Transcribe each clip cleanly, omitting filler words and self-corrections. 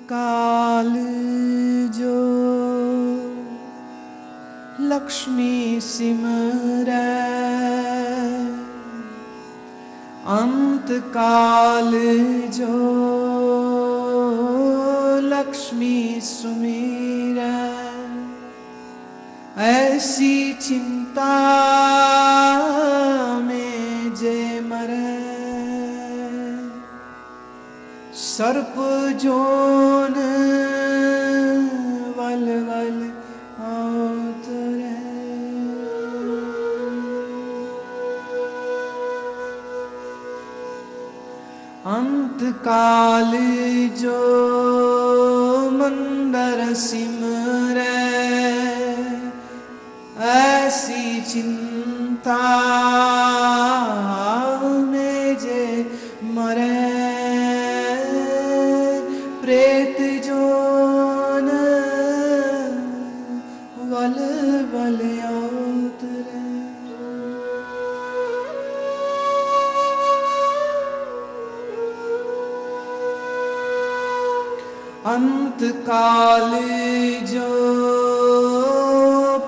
काल जो लक्ष्मी सिमरै, अंत काल जो लक्ष्मी सुमिरै, ऐसी चिंता में जे मरै, सर्प जोन वल वल अवतरै। अंत काल जो मंदर सिमरै, ऐसी चिंता में जे मरै, प्रेत जोन वल वल अवतरै। अंत काल जो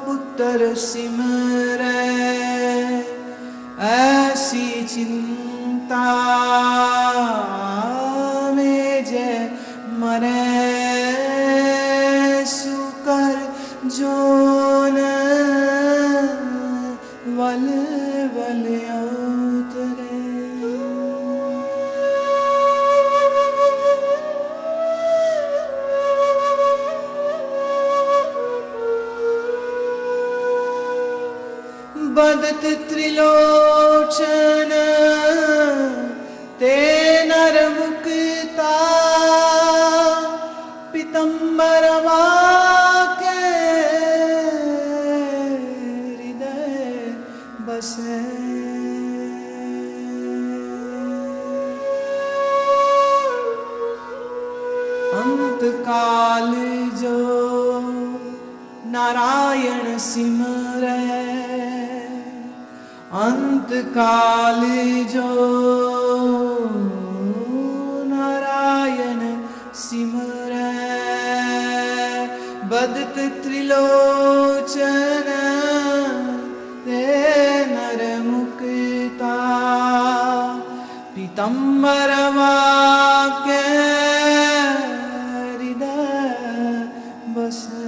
पुत्र सिमरै, ऐसी चिंता में जे मरै, सुकर जोन वल वल अवतरै। भगत त्रिलोचन ते नर मुक्ता, पीतंबर के हृदय बसे। अंत काल जो नारायण सिमरै, अंत काल जो नारायण सिमरै, भगत त्रिलोचन ते नर मुक्ता, पीतंबर के हृदय बसे।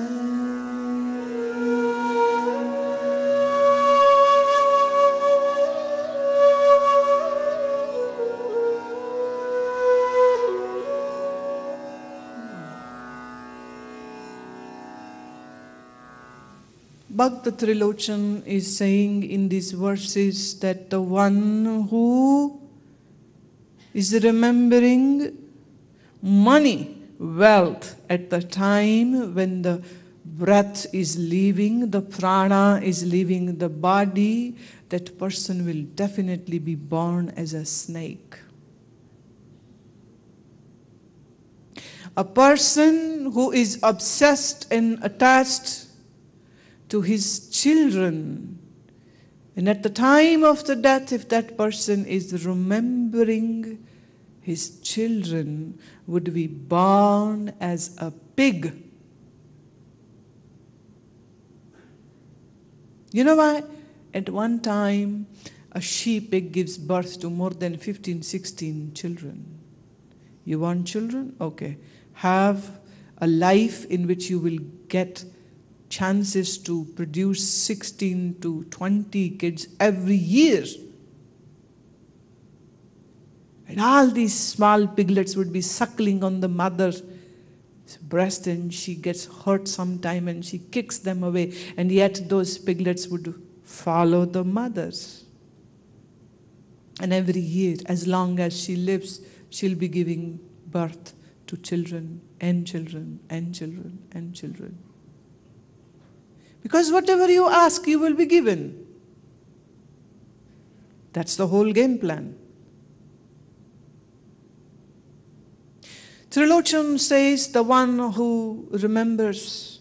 Bhagat Trilochan is saying in these verses that the one who is remembering money, wealth at the time when the breath is leaving, the prana is leaving the body, that person will definitely be born as a snake. A person who is obsessed and attached to his children, and at the time of the death, if that person is remembering his children, would be born as a pig. You know why? At one time, a she-pig gives birth to more than 15, 16 children. You want children? Okay. Have a life in which you will get chances to produce 16 to 20 kids every year. And all these small piglets would be suckling on the mother's breast, and she gets hurt sometime and she kicks them away, and yet those piglets would follow the mothers. And every year, as long as she lives, she'll be giving birth to children and children and children and children. Because whatever you ask, you will be given. That's the whole game plan. Trilochan says the one who remembers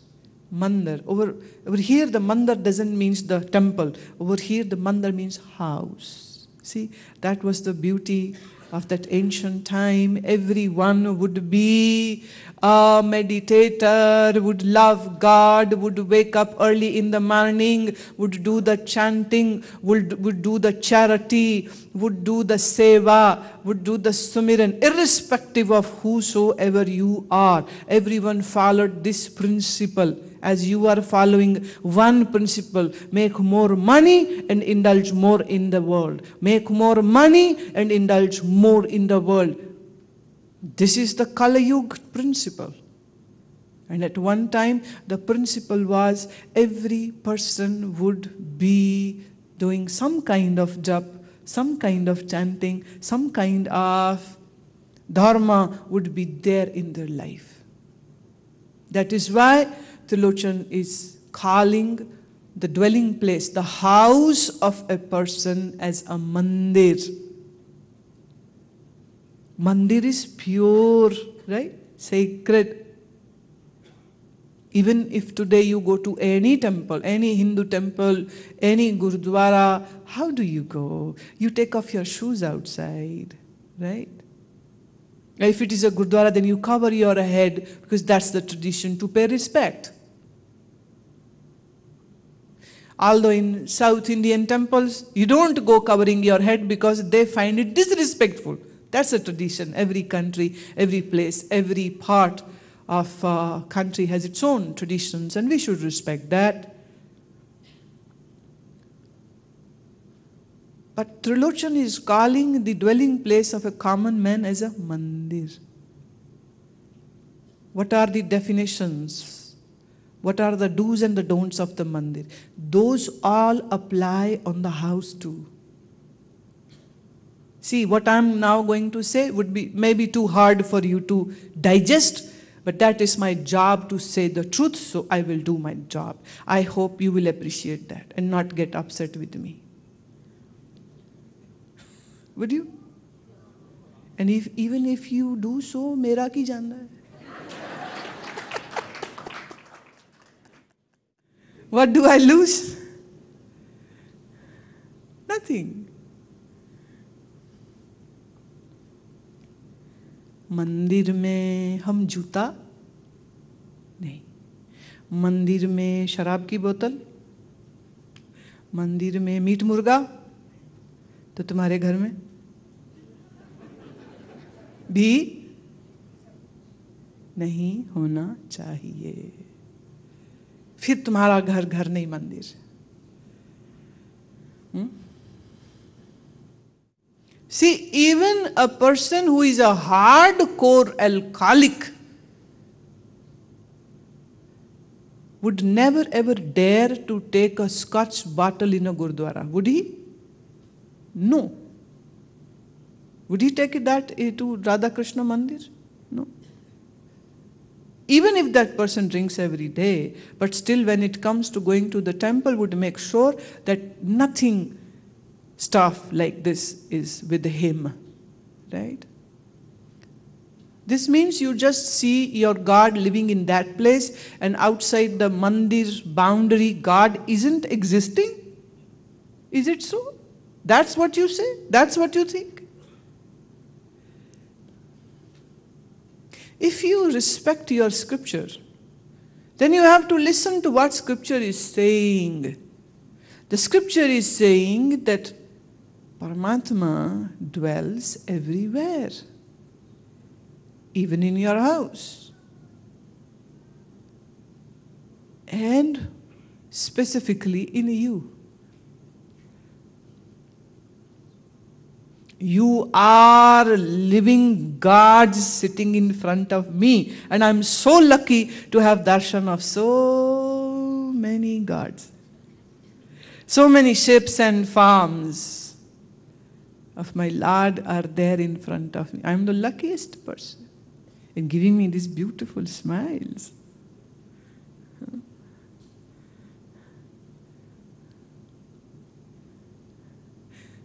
mandir. Over here, the mandir doesn't mean the temple. Over here, the mandir means house. See, that was the beauty of that ancient time, everyone would be a meditator, would love God, would wake up early in the morning, would do the chanting, would do the charity, would do the seva, would do the sumiran, irrespective of whosoever you are. Everyone followed this principle. As you are following one principle, make more money and indulge more in the world. Make more money and indulge more in the world. This is the Kali Yuga principle. And at one time, the principle was every person would be doing some kind of japa, some kind of chanting, some kind of dharma would be there in their life. That is why Trilochan is calling the dwelling place, the house of a person, as a mandir. Mandir is pure, right? Sacred. Even if today you go to any temple, any Hindu temple, any Gurudwara, how do you go? You take off your shoes outside, right? If it is a Gurudwara, then you cover your head because that's the tradition to pay respect. Although in South Indian temples, you don't go covering your head because they find it disrespectful. That's a tradition. Every country, every place, every part of country has its own traditions, and we should respect that. But Trilochan is calling the dwelling place of a common man as a mandir. What are the definitions? What are the do's and the don'ts of the mandir? Those all apply on the house too. See, what I'm now going to say would be maybe too hard for you to digest, but that is my job to say the truth, so I will do my job. I hope you will appreciate that and not get upset with me. Would you? And even if you do so, mera ki jana hai? What do I lose? Nothing. मंदिर में हम जूता नहीं, मंदिर में शराब की बोतल, मंदिर में मीट मुर्गा, तो तुम्हारे घर में भी नहीं होना चाहिए. फिर तुम्हारा घर घर नहीं मंदिर. See, even a person who is a hardcore alcoholic would never ever dare to take a scotch bottle in a Gurudwara. Would he? No. Would he take that to Radha Krishna Mandir? No. Even if that person drinks every day, but still when it comes to going to the temple, would make sure that nothing stuff like this is with him, right? This means you just see your God living in that place, and outside the mandir's boundary, God isn't existing? Is it so? That's what you say? That's what you think? If you respect your scripture, then you have to listen to what scripture is saying. The scripture is saying that Paramatma dwells everywhere, even in your house, and specifically in you. You are living gods sitting in front of me, and I'm so lucky to have darshan of so many gods. So many ships and farms of my Lord are there in front of me. I'm the luckiest person in giving me these beautiful smiles.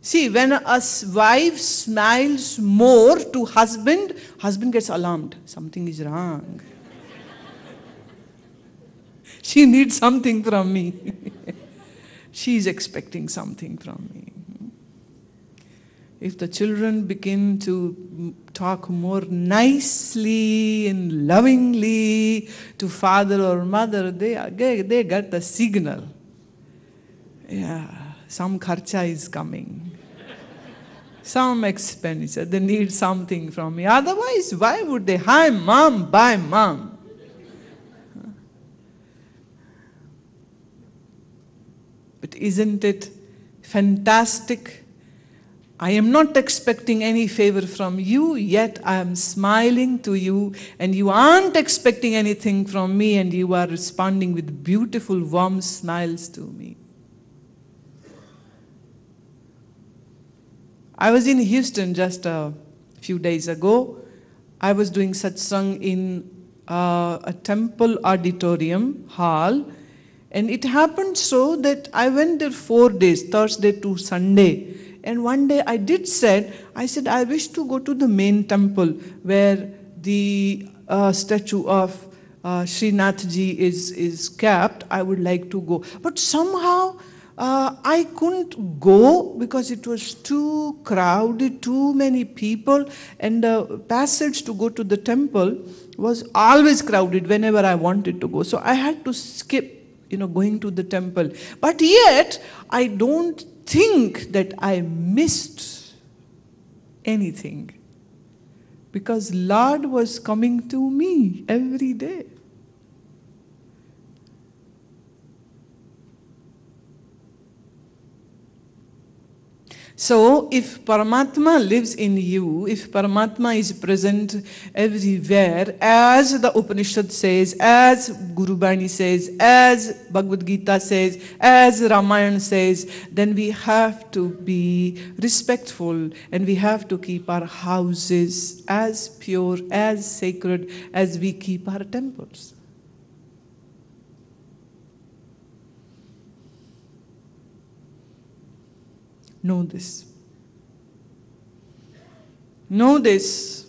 See, when a wife smiles more to husband, husband gets alarmed. Something is wrong. She needs something from me. She is expecting something from me. if the children begin to talk more nicely and lovingly to father or mother, they get the signal. Yeah, some kharcha is coming. Some expenditure, they need something from me. Otherwise, why would they? Hi, mom, bye, mom. But isn't it fantastic? I am not expecting any favor from you, yet I am smiling to you, and you aren't expecting anything from me, and you are responding with beautiful, warm smiles to me. I was in Houston just a few days ago. I was doing satsang in a temple auditorium hall, and it happened so that I went there 4 days, Thursday to Sunday. And one day I said, I wish to go to the main temple where the statue of Srinathji is kept. I would like to go. But somehow I couldn't go because it was too crowded, too many people, and the passage to go to the temple was always crowded whenever I wanted to go. So I had to skip, going to the temple. But yet, I don't think that I missed anything, because Lord was coming to me every day. So, if Paramatma lives in you, if Paramatma is present everywhere, as the Upanishad says, as Guru Bani says, as Bhagavad Gita says, as Ramayana says, then we have to be respectful, and we have to keep our houses as pure, as sacred as we keep our temples. Know this. Know this,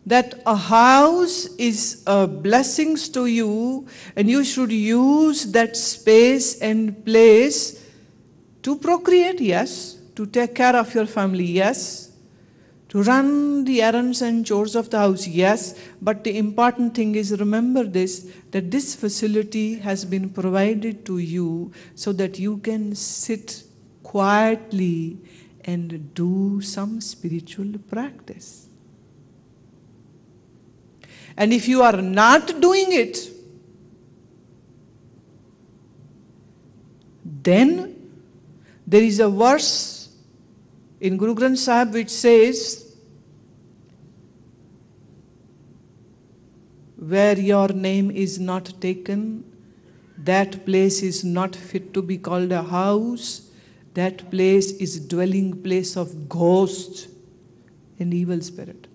that a house is a blessing to you, and you should use that space and place to procreate, yes, to take care of your family, yes, to run the errands and chores of the house, yes, but the important thing is, remember this, that this facility has been provided to you so that you can sit quietly and do some spiritual practice. And if you are not doing it, then there is a verse in Guru Granth Sahib which says, where your name is not taken, that place is not fit to be called a house. That place is dwelling place of ghost and evil spirit.